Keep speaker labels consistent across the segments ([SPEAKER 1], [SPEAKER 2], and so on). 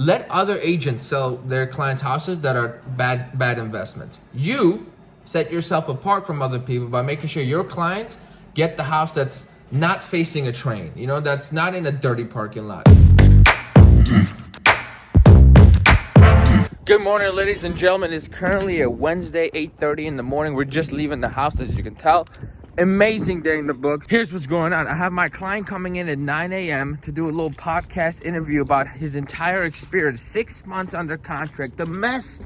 [SPEAKER 1] Let other agents sell their clients' houses that are bad investments. You set yourself apart from other people by making sure your clients get the house that's not facing a train, that's not in a dirty parking lot. Good morning, ladies and gentlemen. It's currently a Wednesday, 8:30 in the morning. We're just leaving the house, as you can tell. Amazing day in the books. Here's what's going on. I have my client coming in at 9 a.m. to do a little podcast interview about his entire experience. 6 months under contract. The mess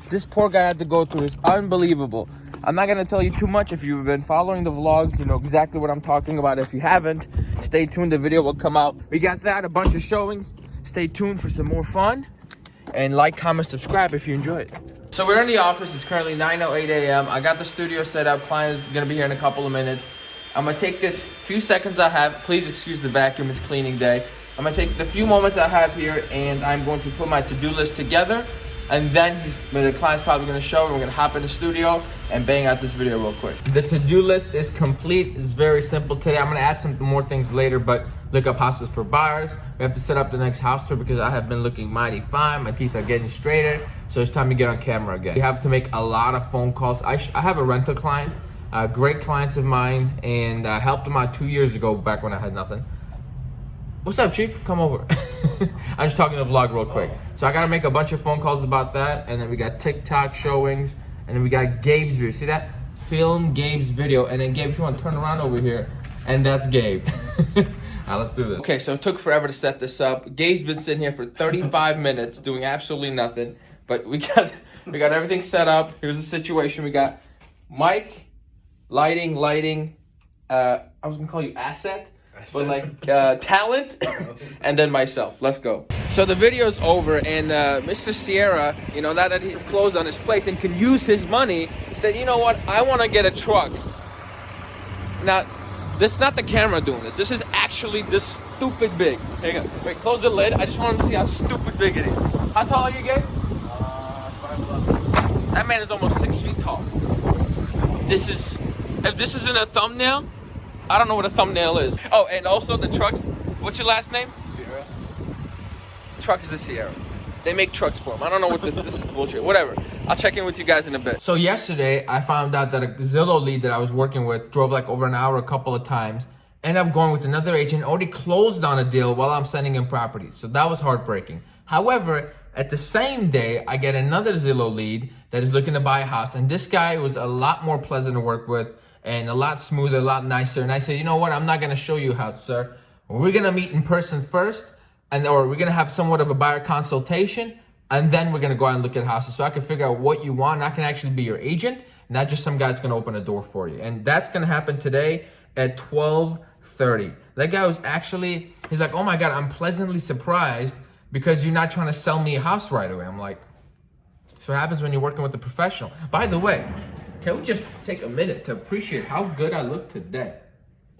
[SPEAKER 1] this poor guy had to go through is unbelievable. I'm not going to tell you too much. If you've been following the vlogs, you know exactly what I'm talking about. If you haven't, stay tuned. The video will come out. We got that, a bunch of showings. Stay tuned for some more fun. And like, comment, subscribe if you enjoy it. So we're in the office. It's currently 9:08 a.m. I got the studio set up. Client is going to be here in a couple of minutes. I'm going to take this few seconds I have. Please excuse the vacuum. It's cleaning day. I'm going to take the few moments I have here, and I'm going to put my to-do list together. And then the client's probably going to show, and we're going to hop in the studio and bang out this video real quick. The to-do list is complete. It's very simple today. I'm going to add some more things later, but look up houses for buyers. We have to set up the next house tour because I have been looking mighty fine. My teeth are getting straighter, so it's time to get on camera again. We have to make a lot of phone calls. I have a rental client, great clients of mine, and I helped them out 2 years ago back when I had nothing. What's up, Chief? Come over. I'm just talking to the vlog real quick. So I gotta make a bunch of phone calls about that, and then we got TikTok showings, and then we got Gabe's video. See that? Film Gabe's video, and then Gabe, if you want to turn around over here, and that's Gabe. All right, let's do this. Okay, so it took forever to set this up. Gabe's been sitting here for 35 minutes doing absolutely nothing, but we got everything set up. Here's the situation. We got mic, lighting. I was gonna call you asset. But like talent, and then myself. Let's go. So the video's over, and Mr. Sierra, now that he's closed on his place and can use his money, said, you know what, I want to get a truck. Now, this is not the camera doing this. This is actually this stupid big. Here you go. Wait, close the lid. I just want to see how stupid big it is. How tall are you, Gabe? 5'11". That man is almost 6 feet tall. If this isn't a thumbnail, I don't know what a thumbnail is. Oh, and also the trucks. What's your last name? Sierra. Truck is a Sierra. They make trucks for them. I don't know what this is bullshit. Whatever. I'll check in with you guys in a bit. So yesterday, I found out that a Zillow lead that I was working with drove like over an hour a couple of times. Ended up going with another agent, already closed on a deal while I'm sending him properties. So that was heartbreaking. However, at the same day, I get another Zillow lead that is looking to buy a house. And this guy was a lot more pleasant to work with, and a lot smoother, a lot nicer. And I said, you know what? I'm not going to show you how, sir. We're going to meet in person first, or we're going to have somewhat of a buyer consultation, and then we're going to go out and look at houses so I can figure out what you want. And I can actually be your agent, not just some guy's going to open a door for you. And that's going to happen today at 12:30. That guy was he's like, oh my God, I'm pleasantly surprised because you're not trying to sell me a house right away. I'm like, that's what happens when you're working with a professional. By the way, can we just take a minute to appreciate how good I look today?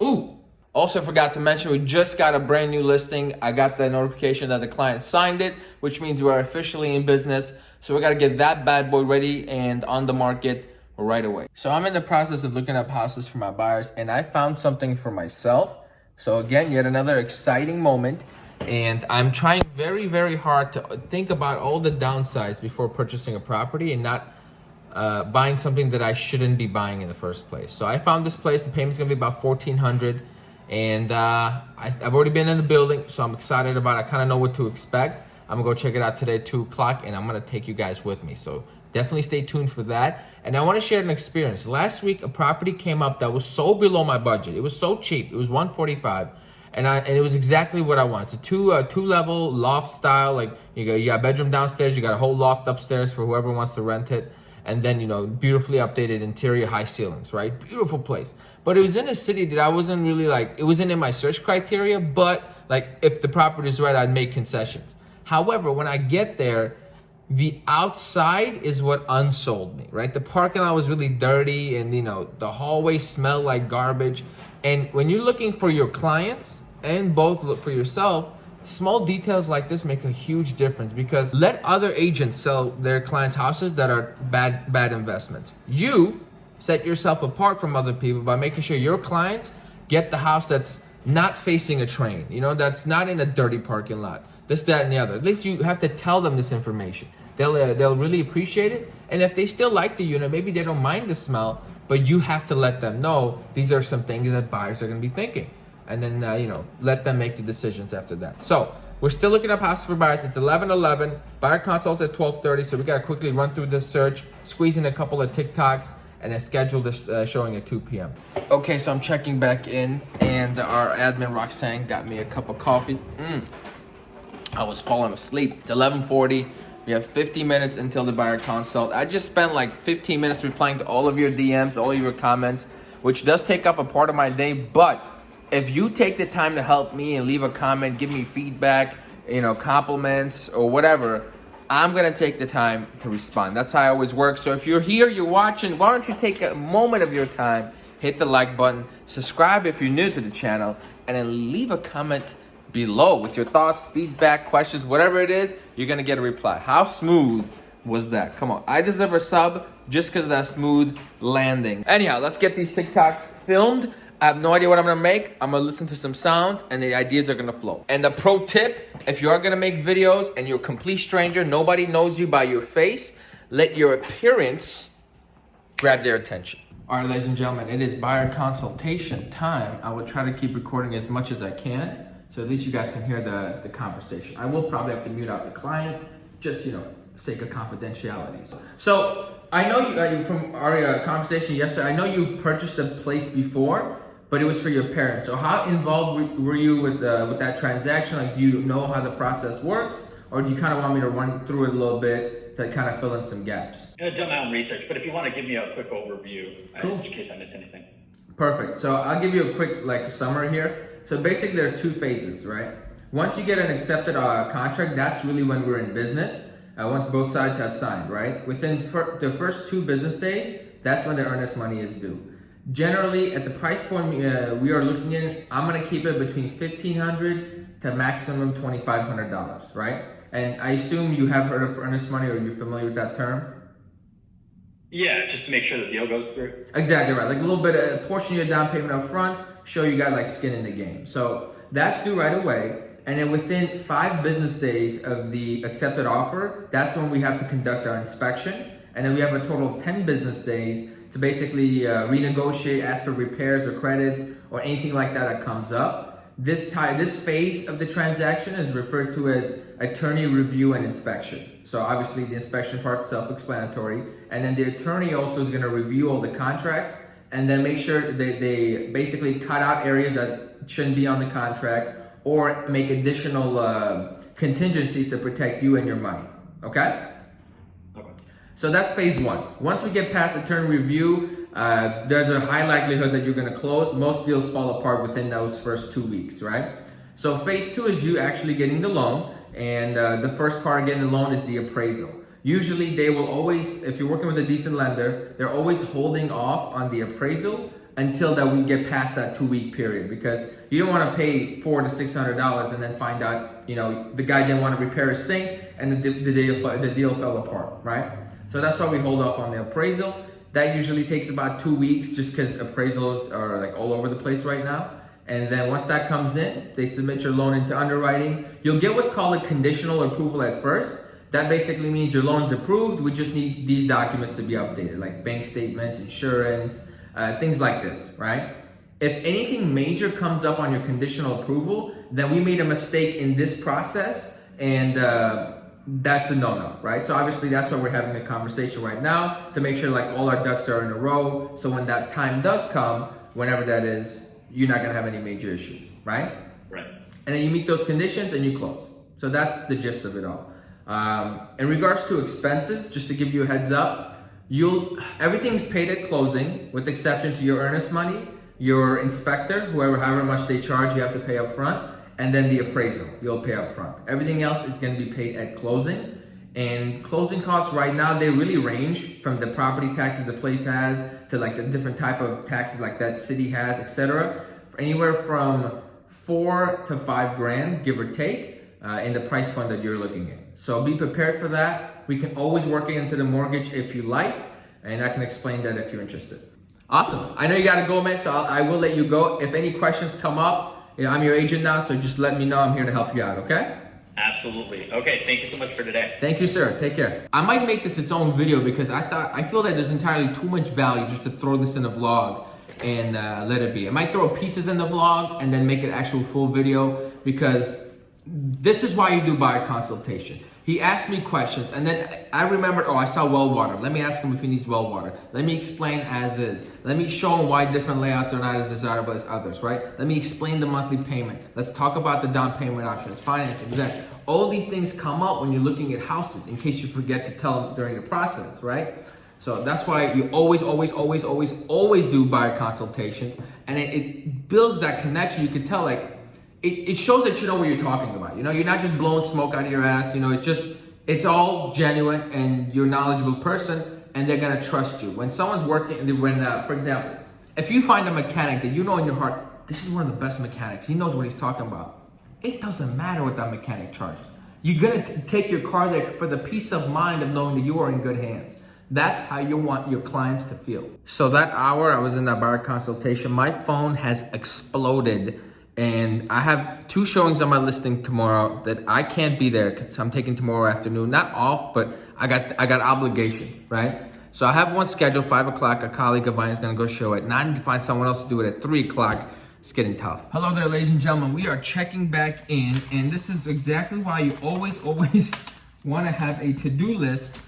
[SPEAKER 1] Ooh. Also forgot to mention, we just got a brand new listing. I got the notification that the client signed it, which means we are officially in business. So we got to get that bad boy ready and on the market right away. So I'm in the process of looking up houses for my buyers, and I found something for myself. So again, yet another exciting moment. And I'm trying very, very hard to think about all the downsides before purchasing a property and not buying something that I shouldn't be buying in the first place. So I found this place. The payment's gonna be about $1,400, and I've already been in the building, so I'm excited about it. I kind of know what to expect. I'm gonna go check it out today at 2 o'clock, and I'm gonna take you guys with me. So definitely stay tuned for that. And I want to share an experience. Last week, a property came up that was so below my budget. It was so cheap. It was $145. And it was exactly what I wanted. It's a two-level loft style. Like you got a bedroom downstairs, you got a whole loft upstairs for whoever wants to rent it. And then, beautifully updated interior, high ceilings, right? Beautiful place. But it was in a city that I wasn't really it wasn't in my search criteria, but if the property is right, I'd make concessions. However, when I get there, the outside is what unsold me, right? The parking lot was really dirty, and the hallway smelled like garbage. And when you're looking for your clients and both look for yourself, small details like this make a huge difference, because let other agents sell their clients' houses that are bad investments. You set yourself apart from other people by making sure your clients get the house that's not facing a train, that's not in a dirty parking lot, this, that, and the other. At least you have to tell them this information. They'll really appreciate it. And if they still like the unit, maybe they don't mind the smell, but you have to let them know these are some things that buyers are going to be thinking. And then, let them make the decisions after that. So we're still looking up houses for buyers. It's 11:11. Buyer consults at 12:30. So we got to quickly run through this search, squeeze in a couple of TikToks, and then schedule this showing at 2 p.m. Okay, so I'm checking back in, and our admin Roxanne got me a cup of coffee. I was falling asleep. It's 11:40. We have 50 minutes until the buyer consult. I just spent like 15 minutes replying to all of your DMs, all of your comments, which does take up a part of my day. But if you take the time to help me and leave a comment, give me feedback, compliments or whatever, I'm gonna take the time to respond. That's how I always work. So if you're here, you're watching, why don't you take a moment of your time, hit the like button, subscribe if you're new to the channel, and then leave a comment below with your thoughts, feedback, questions, whatever it is, you're gonna get a reply. How smooth was that? Come on, I deserve a sub just because of that smooth landing. Anyhow, let's get these TikToks filmed. I have no idea what I'm gonna make. I'm gonna listen to some sounds and the ideas are gonna flow. And the pro tip, if you are gonna make videos and you're a complete stranger, nobody knows you by your face, let your appearance grab their attention. All right, ladies and gentlemen, it is buyer consultation time. I will try to keep recording as much as I can, so at least you guys can hear the conversation. I will probably have to mute out the client, just, sake of confidentiality. So I know you from our conversation yesterday, I know you purchased a place before, but it was for your parents. So how involved were you with that transaction? Like, do you know how the process works? Or do you kind of want me to run through it a little bit to kind of fill in some gaps?
[SPEAKER 2] I've done my own research, but if you want to give me a quick overview,
[SPEAKER 1] cool.
[SPEAKER 2] In case I miss anything.
[SPEAKER 1] Perfect. So I'll give you a quick summary here. So basically there are two phases, right? Once you get an accepted contract, that's really when we're in business. Once both sides have signed, right? Within the first 2 business days, that's when the earnest money is due. Generally, at the price point we are looking in, I'm gonna keep it between $1,500 to maximum $2,500, right? And I assume you have heard of earnest money, or you're familiar with that term?
[SPEAKER 2] Yeah, just to make sure the deal goes through.
[SPEAKER 1] Exactly right. Like a little bit of a portion of your down payment up front, show you got like skin in the game. So that's due right away. And then within 5 business days of the accepted offer, that's when we have to conduct our inspection. And then we have a total of 10 business days to basically renegotiate, ask for repairs or credits or anything like that comes up. This phase of the transaction is referred to as attorney review and inspection. So obviously the inspection part is self-explanatory. And then the attorney also is gonna review all the contracts and then make sure that they basically cut out areas that shouldn't be on the contract, or make additional contingencies to protect you and your money, okay? So that's phase 1. Once we get past attorney review, there's a high likelihood that you're gonna close. Most deals fall apart within those first 2 weeks, right? So phase 2 is you actually getting the loan, and the first part of getting the loan is the appraisal. Usually they will always, if you're working with a decent lender, they're always holding off on the appraisal until that we get past that 2-week period, because you don't want to pay $400 to $600 and then find out, the guy didn't want to repair his sink and the deal fell apart, right? So that's why we hold off on the appraisal. That usually takes about 2 weeks, just because appraisals are like all over the place right now. And then once that comes in, they submit your loan into underwriting. You'll get what's called a conditional approval at first. That basically means your loan's approved. We just need these documents to be updated, like bank statements, insurance, things like this, right? If anything major comes up on your conditional approval, then we made a mistake in this process, and that's a no-no, right? So obviously that's why we're having a conversation right now, to make sure like all our ducks are in a row, so when that time does come, whenever that is, you're not gonna have any major issues, right?
[SPEAKER 2] Right.
[SPEAKER 1] And then you meet those conditions and you close. So that's the gist of it all. In regards to expenses, just to give you a heads up, everything's paid at closing, with exception to your earnest money, your inspector, however much they charge, you have to pay up front, and then the appraisal, you'll pay up front. Everything else is gonna be paid at closing. And closing costs right now, they really range from the property taxes the place has to like the different type of taxes like that city has, etc. Anywhere from $4 to $5 grand, give or take, in the price point that you're looking at. So be prepared for that. We can always work it into the mortgage if you like, and I can explain that if you're interested. Awesome. I know you gotta go, man, so I will let you go. If any questions come up, I'm your agent now, so just let me know. I'm here to help you out, okay?
[SPEAKER 2] Absolutely. Okay, thank you so much for today.
[SPEAKER 1] Thank you, sir. Take care. I might make this its own video because I feel that there's entirely too much value just to throw this in a vlog and let it be. I might throw pieces in the vlog and then make it actual full video because this is why you do buyer consultation. He asked me questions and then I remembered, oh, I saw well water. Let me ask him if he needs well water. Let me explain as is. Let me show him why different layouts are not as desirable as others, right? Let me explain the monthly payment. Let's talk about the down payment options, financing, exactly. All these things come up when you're looking at houses in case you forget to tell them during the process, right? So that's why you always do buyer consultations, and it builds that connection. You can tell, like, it shows that you know what you're talking about. You know, you're not just blowing smoke out of your ass. You know, it's all genuine, and you're a knowledgeable person, and they're gonna trust you. When someone's working, for example, if you find a mechanic that you know in your heart, this is one of the best mechanics. He knows what he's talking about. It doesn't matter what that mechanic charges. You're gonna take your car there for the peace of mind of knowing that you are in good hands. That's how you want your clients to feel. So that hour I was in that buyer consultation, my phone has exploded. And I have 2 showings on my listing tomorrow that I can't be there because I'm taking tomorrow afternoon. Not off, but I got obligations, right? So I have one scheduled, 5 o'clock. A colleague of mine is gonna go show it. And I need to find someone else to do it at 3 o'clock. It's getting tough. Hello there, ladies and gentlemen. We are checking back in. And this is exactly why you always wanna have a to-do list.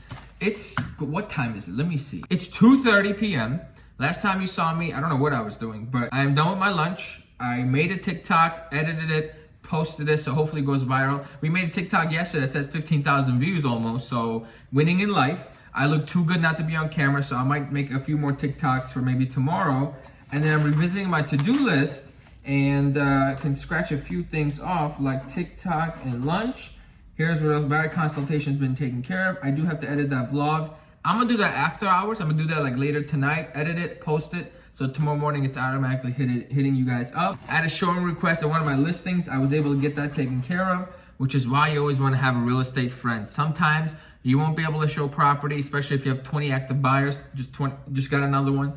[SPEAKER 1] What time is it? Let me see. It's 2:30 p.m. Last time you saw me, I don't know what I was doing, but I am done with my lunch. I made a TikTok, edited it, posted it, so hopefully it goes viral. We made a TikTok yesterday that says 15,000 views almost, so winning in life. I look too good not to be on camera, so I might make a few more TikToks for maybe tomorrow. And then I'm revisiting my to-do list and can scratch a few things off like TikTok and lunch. Here's where the buyer consultation's been taken care of. I do have to edit that vlog. I'm gonna do that after hours. I'm gonna do that like later tonight, edit it, post it. So tomorrow morning it's automatically hitting you guys up. I had a showing request at one of my listings. I was able to get that taken care of, which is why you always want to have a real estate friend. Sometimes you won't be able to show property, especially if you have 20 active buyers. Just got another one.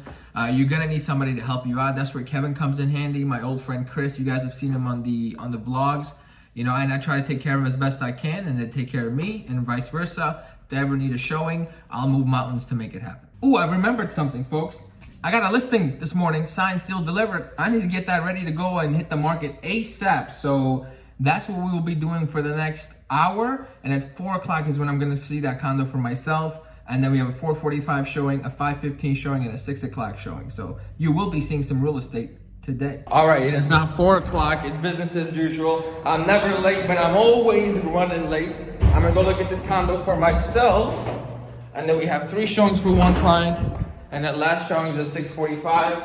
[SPEAKER 1] You're gonna need somebody to help you out. That's where Kevin comes in handy. My old friend Chris. You guys have seen him on the vlogs. You know, and I try to take care of him as best I can, and they take care of me, and vice versa. If they ever need a showing, I'll move mountains to make it happen. Ooh, I remembered something, folks. I got a listing this morning, signed, sealed, delivered. I need to get that ready to go and hit the market ASAP. So that's what we will be doing for the next hour. And at 4 o'clock is when I'm gonna see that condo for myself. And then we have a 4:45 showing, a 5:15 showing, and a 6 o'clock showing. So you will be seeing some real estate today. All right, it is now 4 o'clock. It's business as usual. I'm never late, but I'm always running late. I'm gonna go look at this condo for myself. And then we have 3 showings for one client. And that last showing is at 6:45.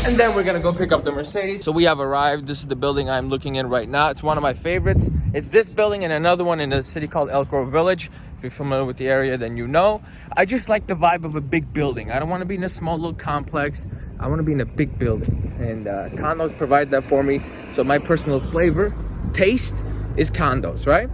[SPEAKER 1] And then we're gonna go pick up the Mercedes. So we have arrived. This is the building I'm looking in right now. It's one of my favorites. It's this building and another one in a city called Elk Grove Village. If you're familiar with the area, then you know. I just like the vibe of a big building. I don't wanna be in a small little complex. I wanna be in a big building. And condos provide that for me. So my personal taste is condos, right?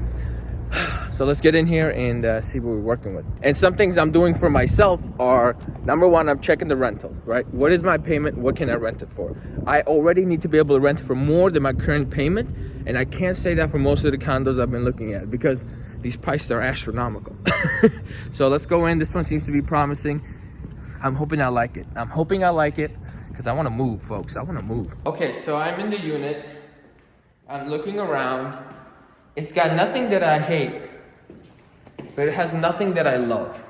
[SPEAKER 1] So let's get in here and see what we're working with. And some things I'm doing for myself are, number one, I'm checking the rental, right? What is my payment? What can I rent it for? I already need to be able to rent it for more than my current payment. And I can't say that for most of the condos I've been looking at because these prices are astronomical. So let's go in. This one seems to be promising. I'm hoping I like it. I'm hoping I like it because I want to move, folks. I want to move. Okay, so I'm in the unit. I'm looking around. It's got nothing that I hate, but it has nothing that I love.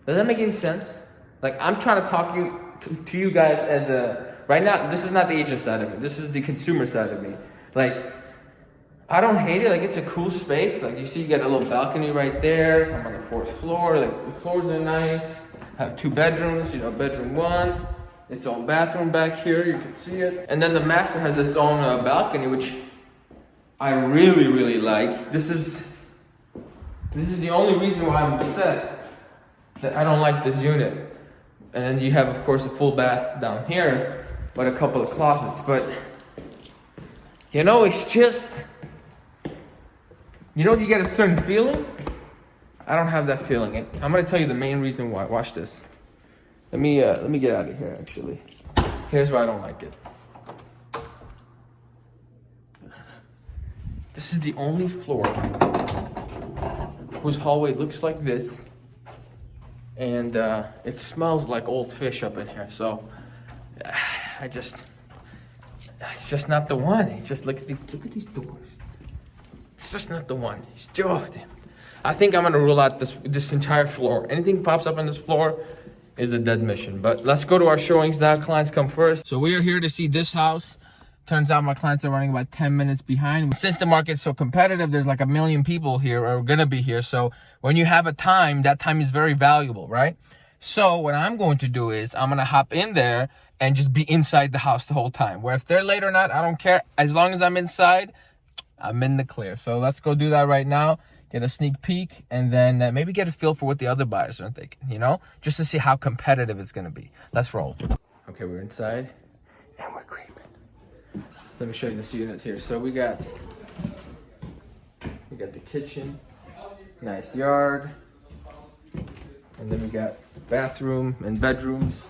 [SPEAKER 1] Does that make any sense? Like, I'm trying to talk to you guys as right now, this is not the agent side of me. This is the consumer side of me. Like, I don't hate it. Like, it's a cool space. Like, you see, you got a little balcony right there. I'm on the 4th floor. Like, the floors are nice. I have 2 bedrooms, you know, bedroom 1. Its own bathroom back here, you can see it. And then the master has its own balcony, which I really, really like. This is the only reason why I'm upset that I don't like this unit. And then you have, of course, a full bath down here, but a couple of closets. But, you know, it's just, you know, you get a certain feeling. I don't have that feeling. And I'm gonna tell you the main reason why. Watch this. Let me get out of here, actually. Here's why I don't like it. This is the only floor whose hallway looks like this. And it smells like old fish up in here. So it's just not the one. It's just look at these doors. It's just not the one. Oh, damn. I think I'm gonna rule out this entire floor. Anything pops up on this floor is a dead mission. But let's go to our showings now. Clients come first. So we are here to see this house. Turns out my clients are running about 10 minutes behind. Since the market's so competitive, there's like 1 million people here or gonna be here. So when you have a time, that time is very valuable, right? So what I'm going to do is I'm gonna hop in there and just be inside the house the whole time. Where if they're late or not, I don't care. As long as I'm inside, I'm in the clear. So let's go do that right now. Get a sneak peek and then maybe get a feel for what the other buyers are thinking, you know? Just to see how competitive it's gonna be. Let's roll. Okay, we're inside and we're creeping. Let me show you this unit here. So we got the kitchen, nice yard, and then we got bathroom and bedrooms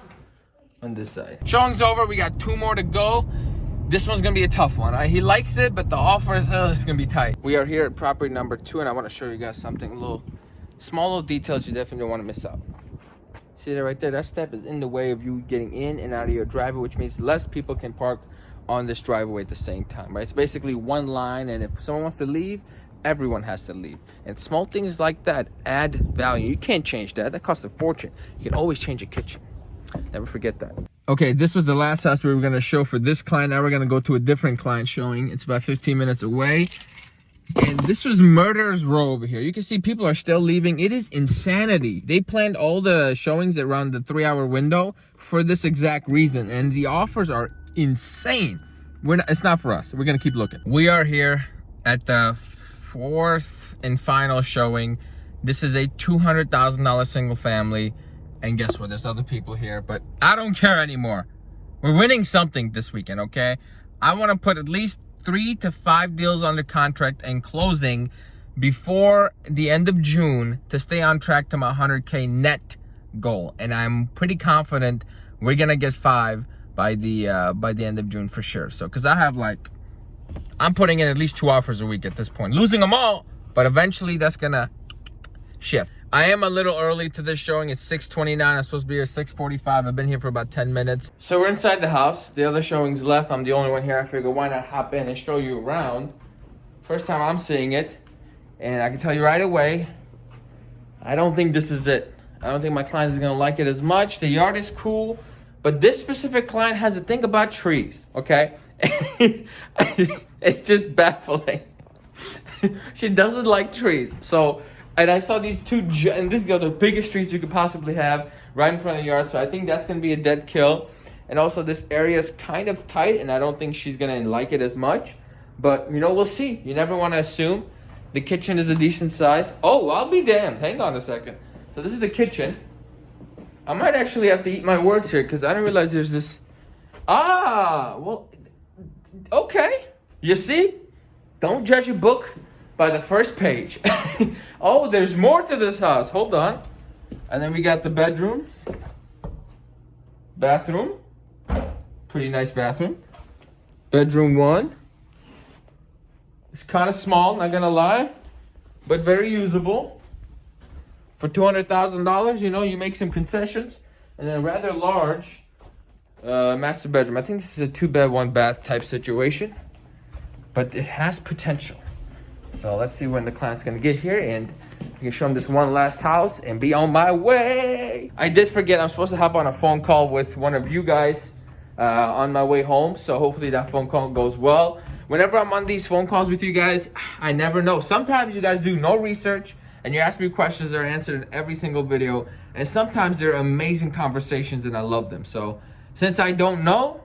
[SPEAKER 1] on this side. Showing's over. We got 2 more to go. This one's gonna be a tough one. He likes it, but the offer is it's gonna be tight. We are here at property number 2, and I want to show you guys something. Small little details you definitely don't want to miss out. See that right there? That step is in the way of you getting in and out of your driveway, which means less people can park on this driveway at the same time, right? It's basically one line, and if someone wants to leave, everyone has to leave. And small things like that add value. You can't change that. That costs a fortune. You can always change a kitchen. Never forget that. Okay, this was the last house we were going to show for this client. Now we're going to go to a different client showing. It's about 15 minutes away. And this was Murderer's Row over here. You can see people are still leaving. It is insanity. They planned all the showings around the 3-hour window for this exact reason. And the offers are insane. It's not for us. We're gonna keep looking. We are here at the 4th and final showing. This is a $200,000 single family, and guess what? There's other people here, but I don't care anymore. We're winning something this weekend, okay? I want to put at least 3 to 5 deals under contract and closing before the end of June to stay on track to my 100K net goal, and I'm pretty confident we're gonna get 5 by the end of June for sure. So because I'm putting in at least 2 offers a week at this point, losing them all, but eventually that's gonna shift. I am a little early to this showing. It's 6:29. I'm supposed to be here 6:45. I've been here for about 10 minutes. So we're inside the house. The other showings left. I'm the only one here. I figured why not hop in and show you around. First time I'm seeing it, and I can tell you right away, I don't think this is it. I don't think my client is gonna like it as much. The yard is cool, but this specific client has a thing about trees, okay? It's just baffling. She doesn't like trees. So, and I saw these 2, and these are the biggest trees you could possibly have right in front of the yard. So I think that's gonna be a dead kill. And also this area is kind of tight, and I don't think she's gonna like it as much. But, you know, we'll see. You never wanna assume. The kitchen is a decent size. Oh, I'll be damned. Hang on a second. So this is the kitchen. I might actually have to eat my words here because I didn't realize there's this. Well, okay. You see? Don't judge a book by the first page. Oh, there's more to this house. Hold on. And then we got the bedrooms. Bathroom. Pretty nice bathroom. Bedroom 1. It's kind of small, not gonna lie, but very usable. For $200,000, you know, you make some concessions. And then a rather large master bedroom. I think this is a 2-bed, 1-bath type situation. But it has potential. So let's see when the client's gonna get here, and I can show him this one last house and be on my way. I did forget I'm supposed to hop on a phone call with one of you guys on my way home. So hopefully that phone call goes well. Whenever I'm on these phone calls with you guys, I never know. Sometimes you guys do no research, and you ask me questions that are answered in every single video. And sometimes they're amazing conversations, and I love them. So since I don't know,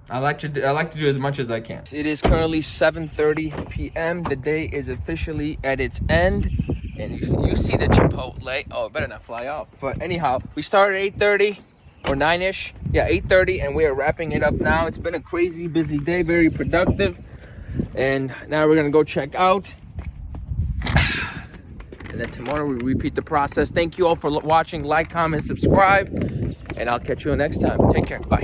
[SPEAKER 1] I like to do as much as I can. It is currently 7:30 p.m. The day is officially at its end. And you see the Chipotle. Oh, it better not fly off. But anyhow, we started at 8:30 or 9-ish. Yeah, 8:30, and we are wrapping it up now. It's been a crazy busy day, very productive. And now we're gonna go check out. And then tomorrow we repeat the process. Thank you all for watching. Like, comment, subscribe. And I'll catch you next time. Take care. Bye.